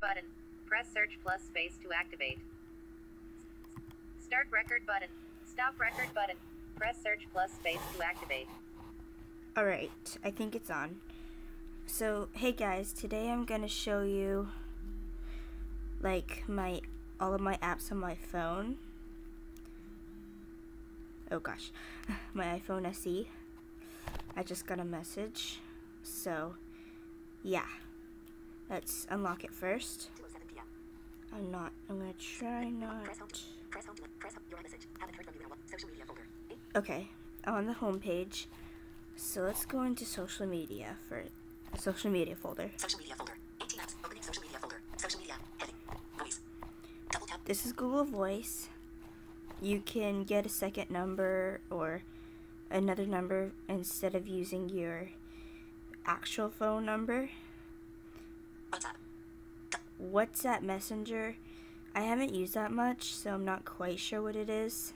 button. Press search plus space to activate. Start record button. Stop record button. Press search plus space to activate. Alright, I think it's on. So, hey guys, today I'm gonna show you like all of my apps on my phone. Oh gosh, my iPhone SE. I just got a message. So, yeah. Let's unlock it first. I'm gonna try not. Okay, I'm on the home page. So let's go into social media for a social media folder. Social media folder. 18 apps. Opening social media folder. Social media. Heading. Voice. Double tap. This is Google Voice. You can get a second number or another number instead of using your actual phone number. WhatsApp Messenger. I haven't used that much, so I'm not quite sure what it is.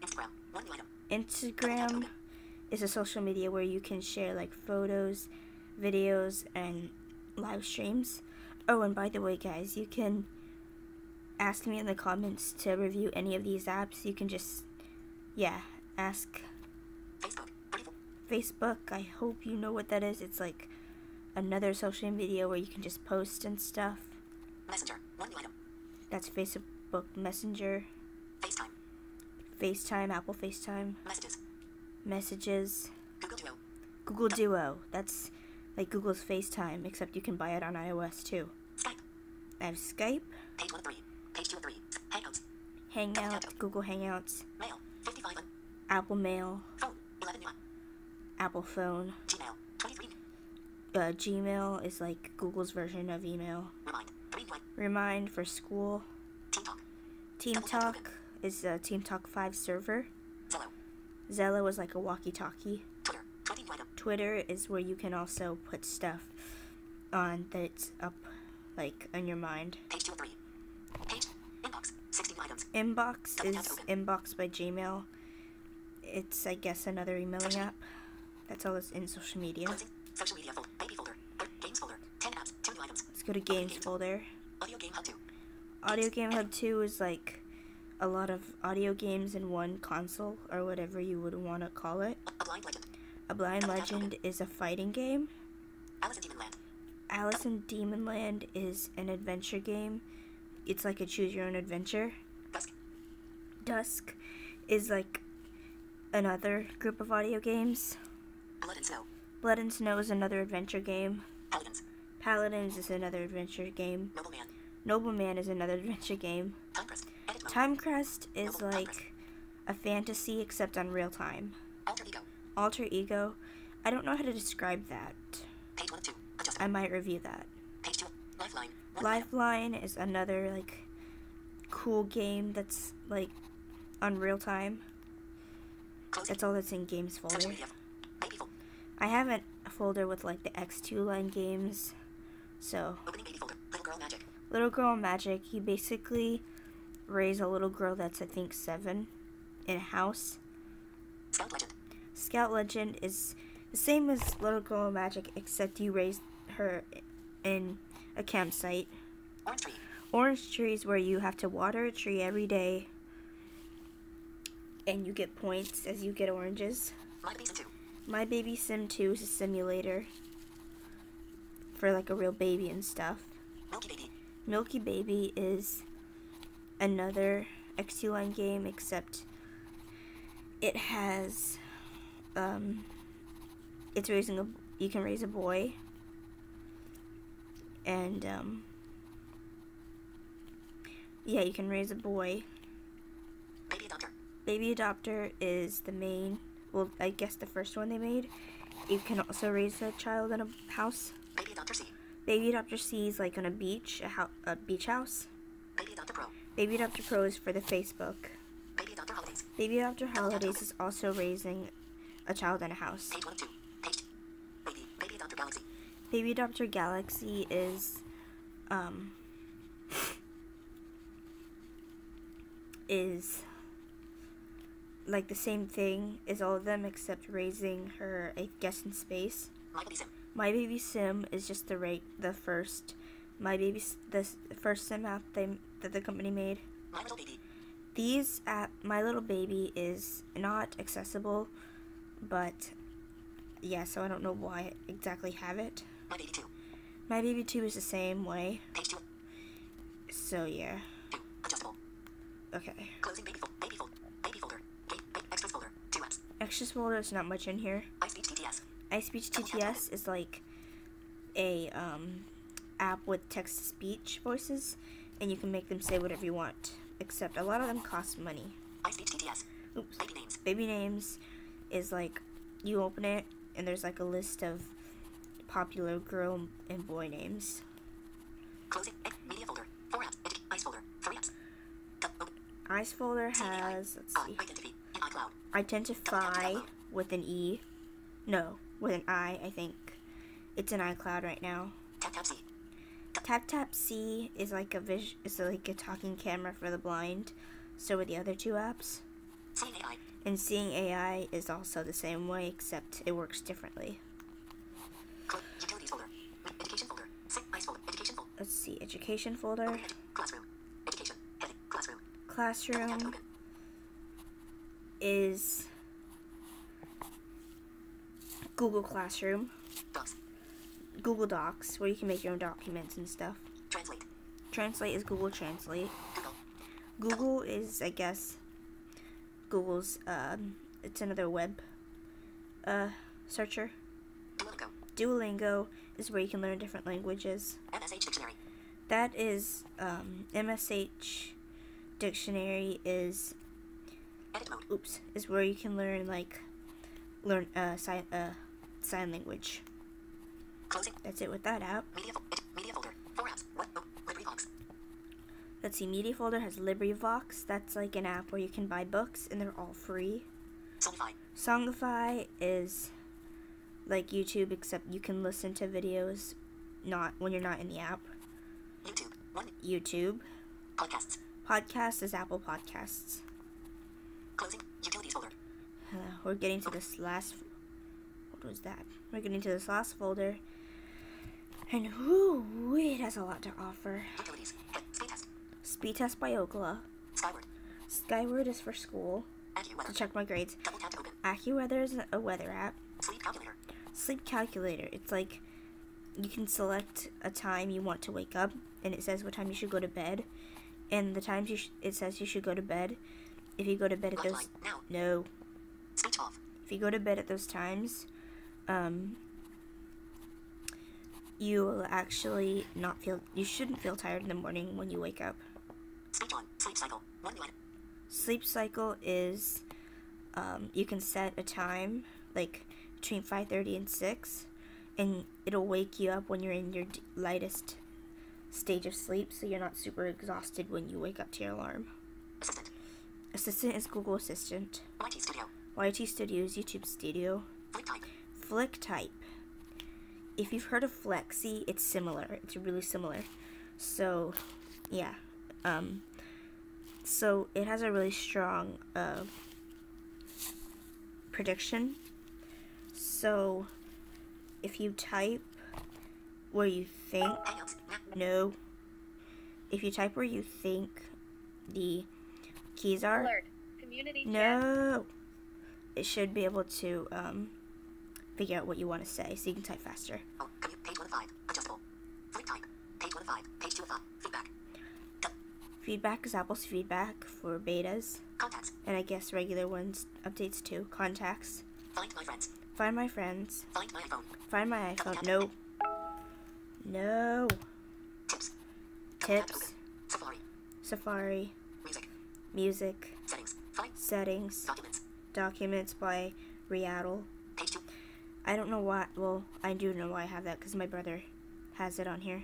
Instagram. One new item. Instagram is a social media where you can share like photos, videos, and live streams. Oh, and by the way, guys, you can ask me in the comments to review any of these apps. You can just, ask. Facebook, I hope you know what that is. It's like another social media where you can just post and stuff. Messenger. One new item. That's Facebook Messenger. FaceTime. FaceTime, Apple FaceTime. Messages. Google Duo. Google Duo. That's like Google's FaceTime, except you can buy it on iOS too. Skype. I have Skype. Page 1 of 3. Page 2 of 3. Hangouts. Hangouts. Google Hangouts. Mail. 55. Apple Mail. Phone. 11 new. Apple Phone. Gmail. 23. Gmail is like Google's version of email. Remind. 3 new. Remind for school. Team Talk. Team Talk is a Team Talk 5 server. Zello. Zello is like a walkie-talkie. Twitter. 20 new item. Twitter is where you can also put stuff on that's up, like, on your mind. Page 2 of 3. Page. Inbox. 16 new items. Inbox is Inbox by Gmail. It's, I guess, another emailing app. That's all that's in social media. Social media folder. Baby folder. Games folder. 10 apps. 2 new items. Let's go to Games folder. Audio Game Hub 2. Audio Game Hub 2 is like a lot of audio games in one console, or whatever you would want to call it. A Blind Legend. A Blind Legend is a fighting game. Alice in Demonland. Alice in Demonland is an adventure game. It's like a choose your own adventure. Dusk. Dusk is like another group of audio games. Blood and Snow. Blood and Snow is another adventure game. Paladins. Paladins is another adventure game. Nobleman. Nobleman is another adventure game. Timecrest. Edit mode. Timecrest is Noble like a fantasy except on real time. Alter Ego. Alter Ego, I don't know how to describe that. Page 1 of 2. Adjustable. I might review that. Page 2. Lifeline. Lifeline is another like cool game that's like on real time. Closing. That's all that's in games folder. Social media. Baby folder. I have a folder with like the X2 line games. So Opening baby folder. Little Girl Magic. Little Girl Magic, you basically raise a little girl that's I think 7 in a house. Scout Legend. Scout Legend is the same as Little Girl Magic, except you raise her in a campsite. Orange Tree. Orange Tree is where you have to water a tree every day, and you get points as you get oranges. My Baby Sim 2. My Baby Sim 2 is a simulator for like a real baby and stuff. Milky Baby. Milky Baby is another X2 line game, except it has it's you can raise a boy, and you can raise a boy. Baby Adopter. Baby Adopter is the main, well, I guess the first one they made. You can also raise a child in a house. Baby Adopter C. Baby Adopter C is like on a beach, a beach house. Baby Adopter Pro. Baby Adopter Pro is for the Facebook. Baby Adopter Holidays. Baby Adopter Holidays is also raising a child in a house. Page 1 of 2. Page 2. Baby Adopter Galaxy. Baby Adopter Galaxy is like the same thing as all of them, except raising her, I guess, in space. My Baby Sim. My Baby Sim is just the first My Baby's the first sim app that the company made. My Little Baby. These app, My Little Baby is not accessible, but yeah, so I don't know why I exactly have it. My Baby 2. My Baby 2 is the same way. Page 2. So yeah. 2. Adjustable. Okay. Closing baby folder. Baby folder. Extras folder. 2 apps. Extras folder is not much in here. iSpeech TTS. iSpeech TTS is like a app with text-to-speech voices, and you can make them say whatever you want, except a lot of them cost money. iSpeech TTS. Oops. Baby names. Baby names is like, you open it, and there's like a list of popular girl and boy names. Closing media folder. 4 apps. Ice folder. 3 apps. Ice folder has, let's see, Identity in iCloud. Identify with an E. No, with an I think. It's in iCloud right now. Tap C. TapTapC is like a talking camera for the blind. So are the other two apps. Seeing AI. And Seeing AI is also the same way, except it works differently. Utilities folder. Education folder. Ice folder. Education folder. Let's see, education folder. Classroom. Education. Heading. Classroom. Classroom is Google Classroom. Docs. Google Docs, where you can make your own documents and stuff. Translate. Translate is Google Translate. Google. Google is, I guess, Google's, it's another web, searcher. Duolingo. Duolingo is where you can learn different languages. MSH Dictionary. That is, MSH Dictionary is, Edit mode. is where you can learn, sign language. Closing. That's it with that app. Media folder. 4 apps. LibriVox. Let's see, Media Folder has LibriVox. That's like an app where you can buy books, and they're all free. Songify. Songify is like YouTube, except you can listen to videos not when you're not in the app. YouTube. 1. YouTube. Podcasts. Podcast is Apple Podcasts. Closing. Utilities folder. We're getting to this last... What was that? We're getting to this last folder. And whoo, it has a lot to offer. Utilities. Speed test. Speed Test by Okla. Skyward. Skyward is for school, to AccuWeather. check my grades. Double tap to open. AccuWeather is a weather app. Sleep calculator. Sleep Calculator. It's like you can select a time you want to wake up, and it says what time you should go to bed. And the times it says you should go to bed. If you go to bed at those... Lifeline. Now. No. Speech off. If you go to bed at those times, you will actually not feel... You shouldn't feel tired in the morning when you wake up. Speech on. Sleep cycle. 1 new item. Sleep cycle is... you can set a time, like, between 5:30 and 6, and it'll wake you up when you're in your lightest stage of sleep, so you're not super exhausted when you wake up to your alarm. Assistant. Assistant is Google Assistant. YT Studio. YT Studio is YouTube Studio. Flick type. FlickType. If you've heard of Flexi, it's similar. It's really similar. So, yeah. So it has a really strong prediction. So if you type where you think, Hangouts. no. If you type where you think the keys are, Alert. Community chat. no, it should be able to figure out what you want to say, so you can type faster. Oh, page 1 of 5. Adjustable. Flick type. Page 1 of 5. Page 2 of 5. Feedback. Feedback is Apple's feedback for betas, Contacts. and I guess regular ones updates too. Contacts. Find my friends. Find my friends. Find my iPhone. Find my iPhone. No. No. Tips. Double tap to Tips. open. Safari. Safari. Music. Music. Settings. Find. Settings. Documents. Documents by Riaddle. Page 2. I don't know why. Well, I do know why I have that because my brother has it on here.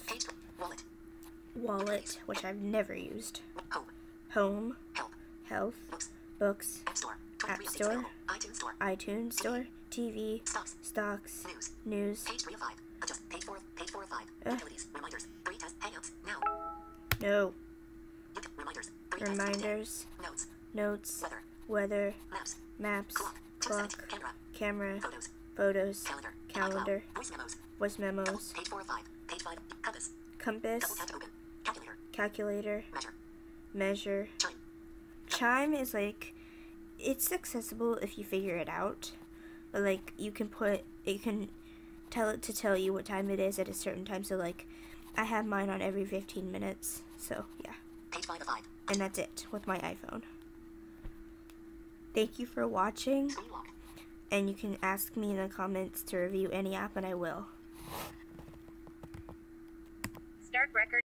Page 3. Wallet. Wallet, which I've never used. Home. Home. Help. Health. Books. Books. App Store. App 23 updates Store. available. iTunes Store. iTunes Store. TV. Stocks. Stocks. News. News. Page 3 of 5. Adjust. Page 4 of 5. Utilities. Reminders. 3 test. Hangouts. Now. No. Reminders. 3 test. Reminders. Notes. Notes. Weather. Weather. Maps. Maps. Clock. Clock. Camera. Camera. Photos. Photos. Calendar. Calendar. iCloud. Voice memos. Voice memos. Page 4 of 5. Page 5 5. Compass. Compass. Double tap to open. Calculator. Calculator. Measure. Measure. Chime. Chime is like, it's accessible if you figure it out. But like, you can tell it to tell you what time it is at a certain time. So like, I have mine on every 15 minutes. So yeah. Page 5 of 5. And that's it with my iPhone. Thank you for watching. Screen lock. And you can ask me in the comments to review any app, and I will. Start record.